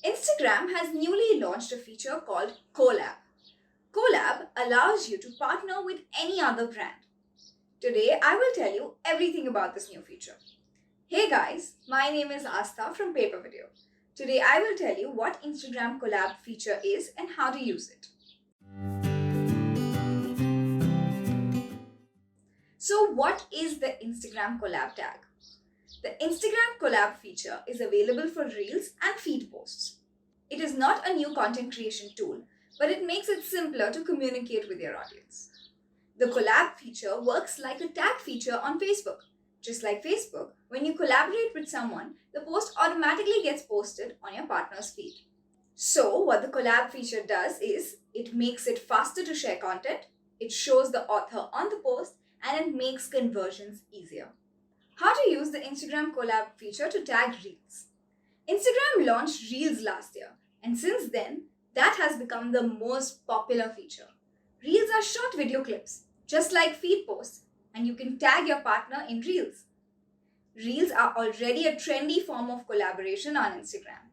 Instagram has newly launched a feature called Collab. Collab allows you to partner with any other brand. Today, I will tell you everything about this new feature. Hey guys, my name is Astha from PaperVideo. Today, I will tell you what Instagram Collab feature is and how to use it. So, what is the Instagram Collab tag? The Instagram Collab feature is available for Reels and feed posts. It is not a new content creation tool, but it makes it simpler to communicate with your audience. The Collab feature works like a tag feature on Facebook. Just like Facebook, when you collaborate with someone, the post automatically gets posted on your partner's feed. So, what the Collab feature does is, it makes it faster to share content, it shows the author on the post, and it makes conversions easier. How to use the Instagram Collab feature to tag Reels. Instagram launched Reels last year, and since then, that has become the most popular feature. Reels are short video clips, just like feed posts, and you can tag your partner in Reels. Reels are already a trendy form of collaboration on Instagram.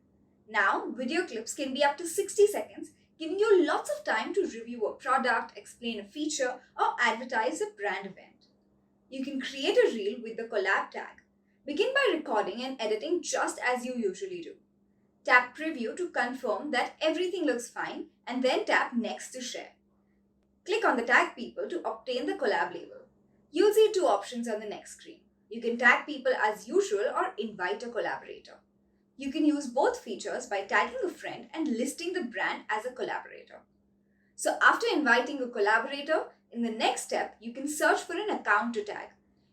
Now, video clips can be up to 60 seconds, giving you lots of time to review a product, explain a feature, or advertise a brand event. You can create a reel with the Collab tag. Begin by recording and editing just as you usually do. Tap Preview to confirm that everything looks fine, and then tap Next to share. Click on the Tag People to obtain the Collab label. You'll see two options on the next screen. You can tag people as usual or invite a collaborator. You can use both features by tagging a friend and listing the brand as a collaborator. So after inviting a collaborator, in the next step, you can search for an account to tag.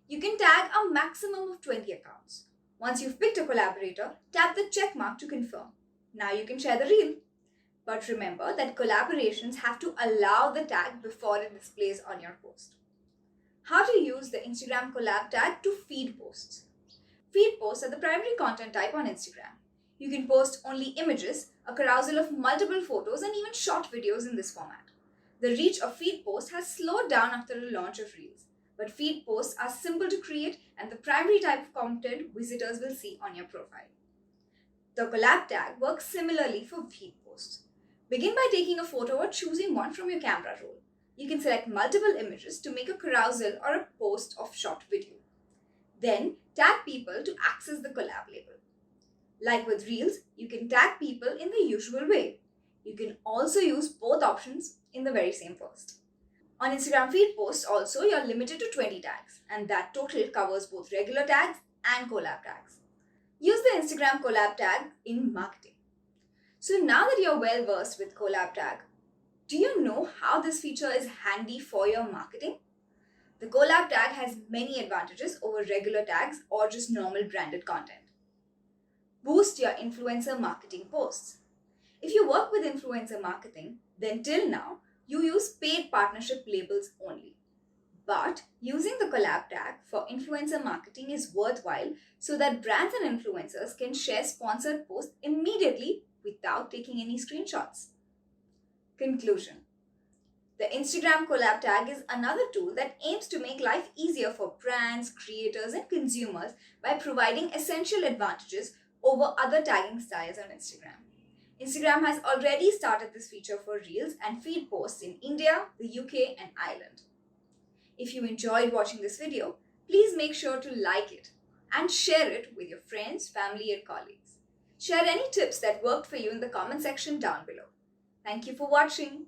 You can tag a maximum of 20 accounts. Once you've picked a collaborator, tap the check mark to confirm. Now you can share the reel. But remember that collaborations have to allow the tag before it displays on your post. How to use the Instagram Collab tag to feed posts. Feed posts are the primary content type on Instagram. You can post only images, a carousel of multiple photos, and even short videos in this format. The reach of feed posts has slowed down after the launch of Reels, but feed posts are simple to create and the primary type of content visitors will see on your profile. The Collab tag works similarly for feed posts. Begin by taking a photo or choosing one from your camera roll. You can select multiple images to make a carousel or a post of short video. Then tag people to access the Collab label. Like with Reels, you can tag people in the usual way. You can also use both options in the very same post. On Instagram feed posts also, you're limited to 20 tags, and that total covers both regular tags and collab tags. Use the Instagram collab tag in marketing. So now that you're well versed with collab tag, do you know how this feature is handy for your marketing? The collab tag has many advantages over regular tags or just normal branded content. Boost your influencer marketing posts. If you work with influencer marketing, then till now, you use paid partnership labels only. But using the collab tag for influencer marketing is worthwhile so that brands and influencers can share sponsored posts immediately without taking any screenshots. Conclusion. The Instagram Collab tag is another tool that aims to make life easier for brands, creators, and consumers by providing essential advantages over other tagging styles on Instagram. Instagram has already started this feature for Reels and feed posts in India, the UK, and Ireland. If you enjoyed watching this video, please make sure to like it and share it with your friends, family, and colleagues. Share any tips that worked for you in the comment section down below. Thank you for watching.